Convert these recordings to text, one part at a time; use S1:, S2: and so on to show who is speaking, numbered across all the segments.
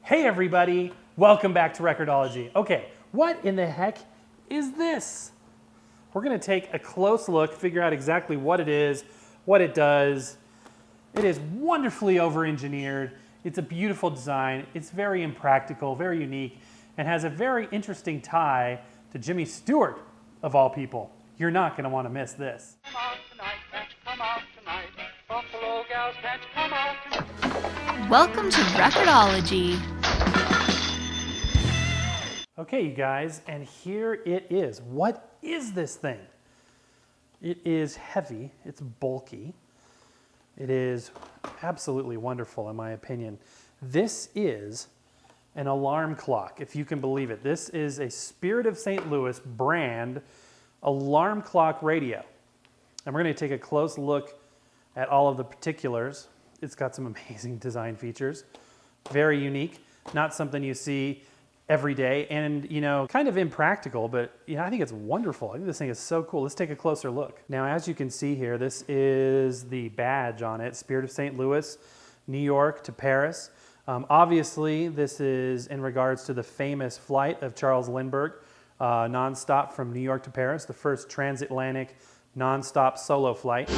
S1: Hey everybody, welcome back to Record-ology. Okay, what in the heck is this? We're gonna take a close look, figure out exactly what it is, what it does. It is wonderfully over-engineered. It's a beautiful design. It's very impractical, very unique, and has a very interesting tie to Jimmy Stewart, of all people. You're not gonna wanna miss this.
S2: Come out tonight, can't you come out tonight? Buffalo gals, can't you come out tonight?
S3: Welcome to Record-ology.
S1: Okay, you guys, and here it is. What is this thing? It is heavy, it's bulky. It is absolutely wonderful in my opinion. This is an alarm clock, if you can believe it. This is a Spirit of St. Louis brand alarm clock radio. And we're going to take a close look at all of the particulars. It's got some amazing design features. Very unique, not something you see every day, and kind of impractical, but I think it's wonderful. I think this thing is so cool. Let's take a closer look. Now, as you can see here, this is the badge on it, Spirit of St. Louis, New York to Paris. Obviously, this is in regards to the famous flight of Charles Lindbergh, nonstop from New York to Paris, the first transatlantic nonstop solo flight.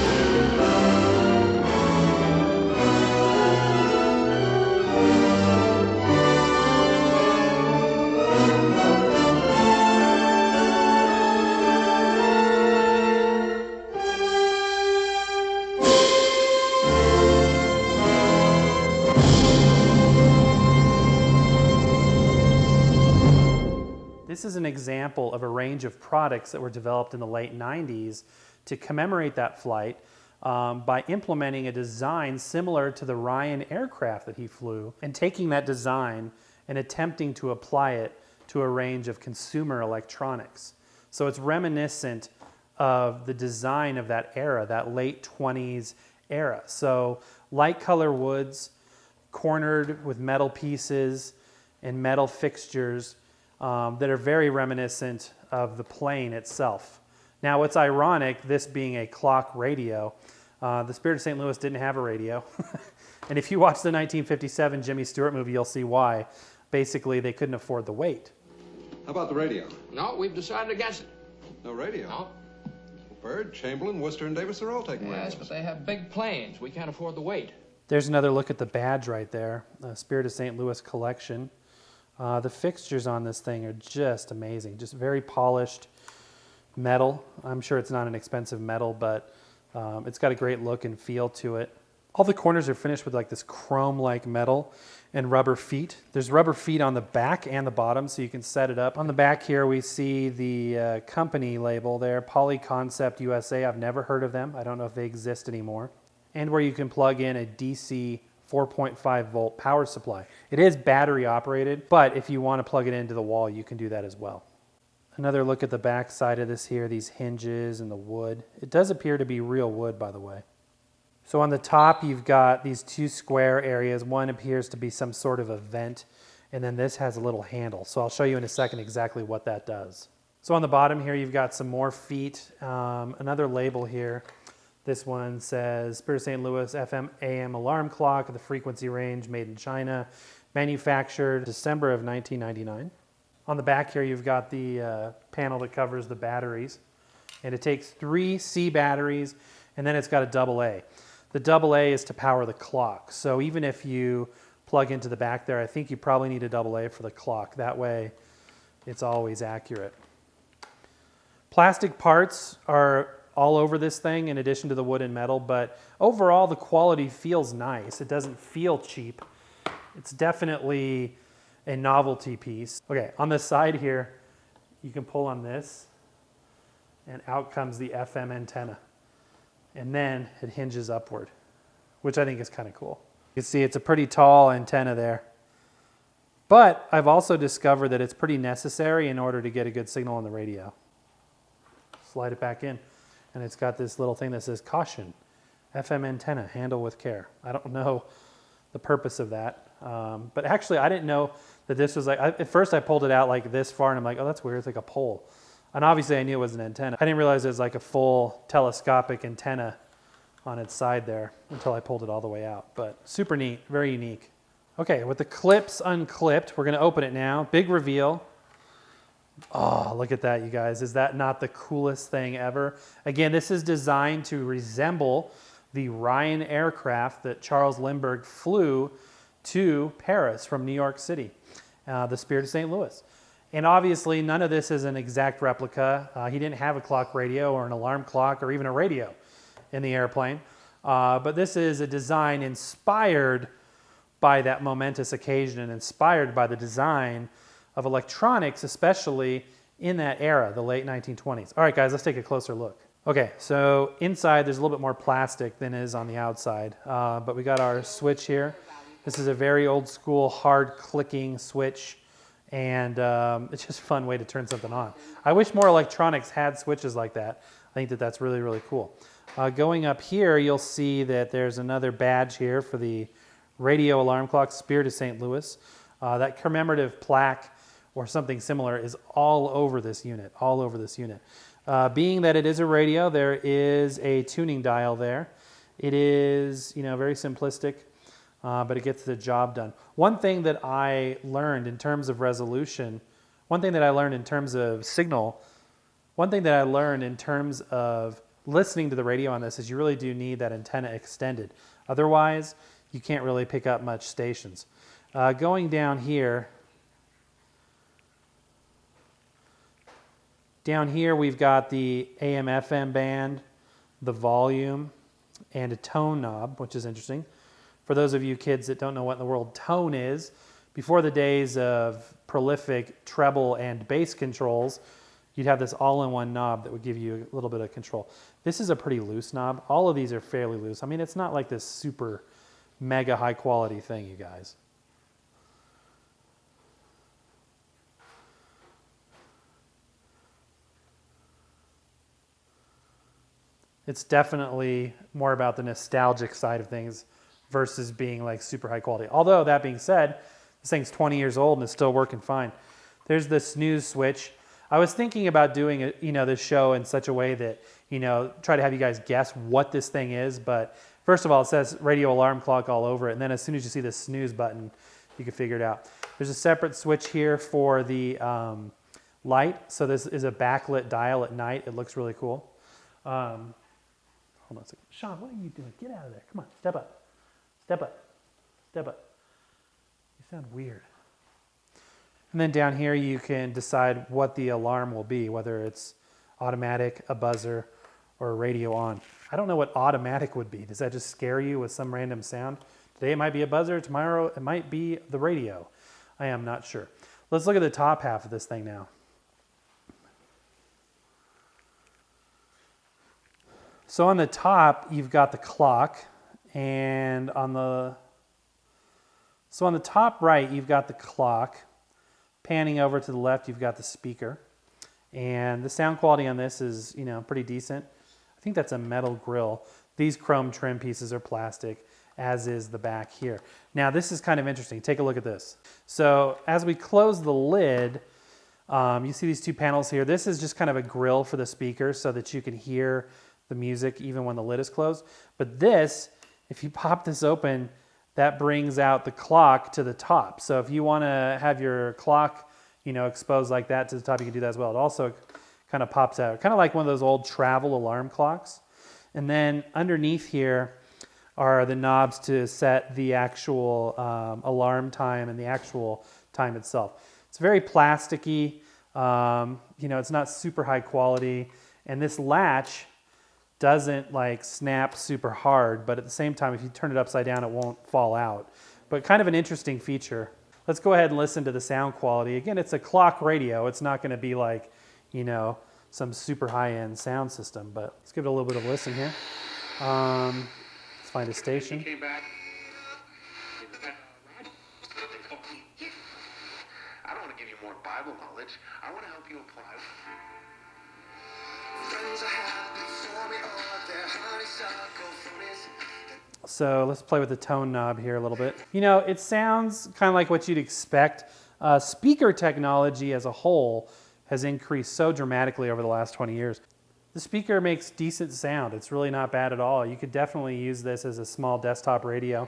S1: This is an example of a range of products that were developed in the late 90s to commemorate that flight by implementing a design similar to the Ryan aircraft that he flew and taking that design and attempting to apply it to a range of consumer electronics. So it's reminiscent of the design of that era, that late 20s era. So light color woods, cornered with metal pieces and metal fixtures that are very reminiscent of the plane itself. Now, what's ironic, this being a clock radio, the Spirit of St. Louis didn't have a radio. And if you watch the 1957 Jimmy Stewart movie, you'll see why. Basically, they couldn't afford the weight.
S4: How about the radio?
S5: No, we've decided against it.
S4: No radio?
S5: No.
S4: Bird, Chamberlain, Worcester, and Davis are all taking
S5: Yes,
S4: radios.
S5: but they have big planes. We can't afford the weight.
S1: There's another look at the badge right there, Spirit of St. Louis collection. The fixtures on this thing are just amazing, just very polished metal. I'm sure it's not an expensive metal, but it's got a great look and feel to it. All the corners are finished with like this chrome-like metal and rubber feet. There's rubber feet on the back and the bottom, so you can set it up. On the back here, we see the company label there, Polyconcept USA. I've never heard of them. I don't know if they exist anymore. And where you can plug in a DC 4.5 volt power supply. It is battery operated, but if you want to plug it into the wall, you can do that as well. Another look at the back side of this here, these hinges and the wood. It does appear to be real wood, by the way. So on the top, you've got these two square areas. One appears to be some sort of a vent, and then this has a little handle. So I'll show you in a second exactly what that does. So on the bottom here, you've got some more feet, another label here. This one says Spirit of St. Louis FM AM alarm clock, the frequency range made in China, manufactured December of 1999. On the back here, you've got the panel that covers the batteries. And it takes 3 C batteries, and then it's got a AA. The AA is to power the clock. So even if you plug into the back there, I think you probably need a AA for the clock. That way, it's always accurate. Plastic parts are all over this thing in addition to the wood and metal, but overall the quality feels nice. It doesn't feel cheap. It's definitely a novelty piece. Okay, on the side here, you can pull on this and out comes the FM antenna. And then it hinges upward, which I think is kind of cool. You can see it's a pretty tall antenna there. But I've also discovered that it's pretty necessary in order to get a good signal on the radio. Slide it back in. And it's got this little thing that says, caution, FM antenna, handle with care. I don't know the purpose of that. But actually, I didn't know that this was like, at first I pulled it out like this far, and I'm like, oh, that's weird, it's like a pole. And obviously I knew it was an antenna. I didn't realize it was like a full telescopic antenna on its side there until I pulled it all the way out. But super neat, very unique. Okay, with the clips unclipped, we're going to open it now. Big reveal. Oh, look at that, you guys. Is that not the coolest thing ever? Again, this is designed to resemble the Ryan aircraft that Charles Lindbergh flew to Paris from New York City, the Spirit of St. Louis. And obviously, none of this is an exact replica. He didn't have a clock radio or an alarm clock or even a radio in the airplane. But this is a design inspired by that momentous occasion and inspired by the design of electronics, especially in that era, the late 1920s. All right, guys, let's take a closer look. Okay, so inside there's a little bit more plastic than is on the outside, but we got our switch here. This is a very old school, hard clicking switch, and it's just a fun way to turn something on. I wish more electronics had switches like that. I think that that's really, really cool. Going up here, you'll see that there's another badge here for the radio alarm clock, Spirit of St. Louis. That commemorative plaque or something similar is all over this unit, all over this unit. Being that it is a radio, there is a tuning dial there. It is, very simplistic, but it gets the job done. One thing that I learned in terms of resolution, one thing that I learned in terms of signal, one thing that I learned in terms of listening to the radio on this is you really do need that antenna extended. Otherwise, you can't really pick up much stations. Going down here, we've got the AM/FM band, the volume, and a tone knob, which is interesting. For those of you kids that don't know what in the world tone is, before the days of prolific treble and bass controls, you'd have this all-in-one knob that would give you a little bit of control. This is a pretty loose knob. All of these are fairly loose. I mean, it's not like this super mega high quality thing, you guys. It's definitely more about the nostalgic side of things versus being like super high quality. Although that being said, this thing's 20 years old and it's still working fine. There's the snooze switch. I was thinking about doing this show in such a way that, try to have you guys guess what this thing is. But first of all, it says radio alarm clock all over it. And then as soon as you see the snooze button, you can figure it out. There's a separate switch here for the light. So this is a backlit dial at night. It looks really cool. Hold on a second. Sean, what are you doing? Get out of there. Come on, step up. Step up. Step up. You sound weird. And then down here you can decide what the alarm will be, whether it's automatic, a buzzer, or a radio on. I don't know what automatic would be. Does that just scare you with some random sound? Today it might be a buzzer, tomorrow it might be the radio. I am not sure. Let's look at the top half of this thing now. So on the top, you've got the clock, and on the top right, you've got the clock. Panning over to the left, you've got the speaker. And the sound quality on this is, pretty decent. I think that's a metal grill. These chrome trim pieces are plastic, as is the back here. Now, this is kind of interesting. Take a look at this. So as we close the lid, you see these two panels here. This is just kind of a grill for the speaker so that you can hear the music even when the lid is closed. But this, if you pop this open, that brings out the clock to the top. So if you want to have your clock, exposed like that to the top, you can do that as well. It also kind of pops out, kind of like one of those old travel alarm clocks. And then underneath here are the knobs to set the actual alarm time and the actual time itself. It's very plasticky. It's not super high quality. And this latch doesn't snap super hard, but at the same time, if you turn it upside down, it won't fall out. But kind of an interesting feature. Let's go ahead and listen to the sound quality. Again, it's a clock radio. It's not going to be like, some super high-end sound system, but let's give it a little bit of a listen here. Let's find a station.
S6: I don't want to give you more Bible knowledge. I want to help you apply.
S1: So let's play with the tone knob here a little bit. It sounds kind of like what you'd expect. Speaker technology as a whole has increased so dramatically over the last 20 years. The speaker makes decent sound. It's really not bad at all. You could definitely use this as a small desktop radio.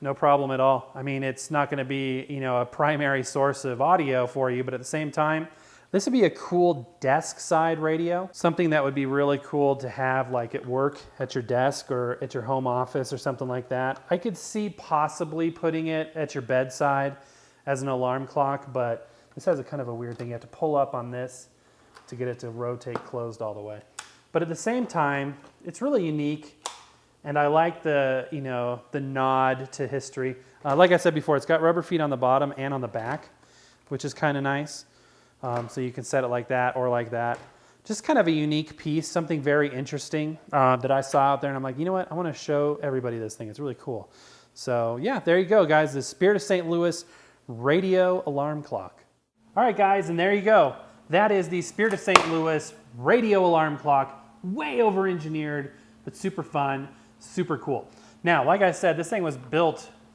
S1: No problem at all. I mean, it's not going to be, a primary source of audio for you, but at the same time, this would be a cool desk side radio, something that would be really cool to have like at work, at your desk or at your home office or something like that. I could see possibly putting it at your bedside as an alarm clock, but this has a kind of a weird thing. You have to pull up on this to get it to rotate closed all the way. But at the same time, it's really unique, and I like the nod to history. Like I said before, it's got rubber feet on the bottom and on the back, which is kind of nice. So you can set it like that or like that. Just kind of a unique piece, something very interesting that I saw out there, and I'm like, you know what? I want to show everybody this thing. It's really cool. So yeah, there you go, guys. The Spirit of St. Louis radio alarm clock. All right, guys, and there you go. That is the Spirit of St. Louis radio alarm clock. Way over-engineered, but super fun, super cool. Now, like I said, this thing was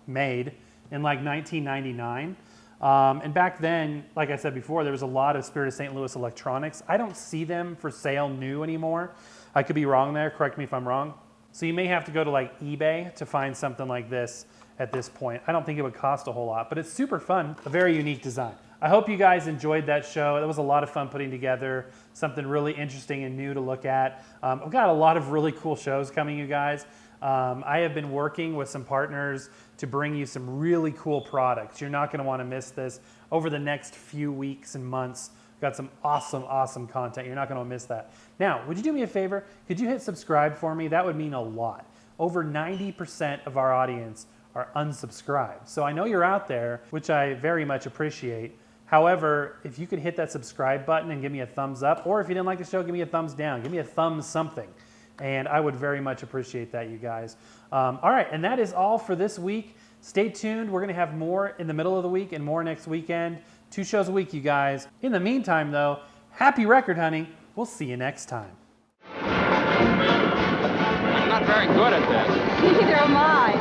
S1: made in like 1999. And back then, like I said before, there was a lot of Spirit of St. Louis electronics. I don't see them for sale new anymore. I could be wrong there. Correct me if I'm wrong. So you may have to go to like eBay to find something like this at this point. I don't think it would cost a whole lot, but it's super fun. A very unique design. I hope you guys enjoyed that show. It was a lot of fun putting together something really interesting and new to look at. I've got a lot of really cool shows coming, you guys. I have been working with some partners to bring you some really cool products. You're not going to want to miss this over the next few weeks and months. We've got some awesome content. You're not going to miss that. Now, would you do me a favor? Could you hit subscribe for me? That would mean a lot. Over 90% of our audience are unsubscribed. So I know you're out there, which I very much appreciate. However, if you could hit that subscribe button and give me a thumbs up, or if you didn't like the show, give me a thumbs down. Give me a thumbs something. And I would very much appreciate that, you guys. All right, and that is all for this week. Stay tuned. We're going to have more in the middle of the week and more next weekend. 2 shows a week, you guys. In the meantime, though, happy record hunting. We'll see you next time.
S5: I'm not very good at this.
S7: Neither am I.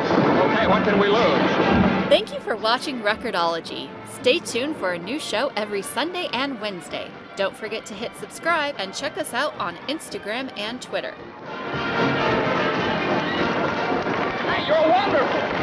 S5: Okay, what can we lose?
S3: Thank you for watching Record-ology. Stay tuned for a new show every Sunday and Wednesday. Don't forget to hit subscribe and check us out on Instagram and Twitter.
S5: Hey, you're wonderful.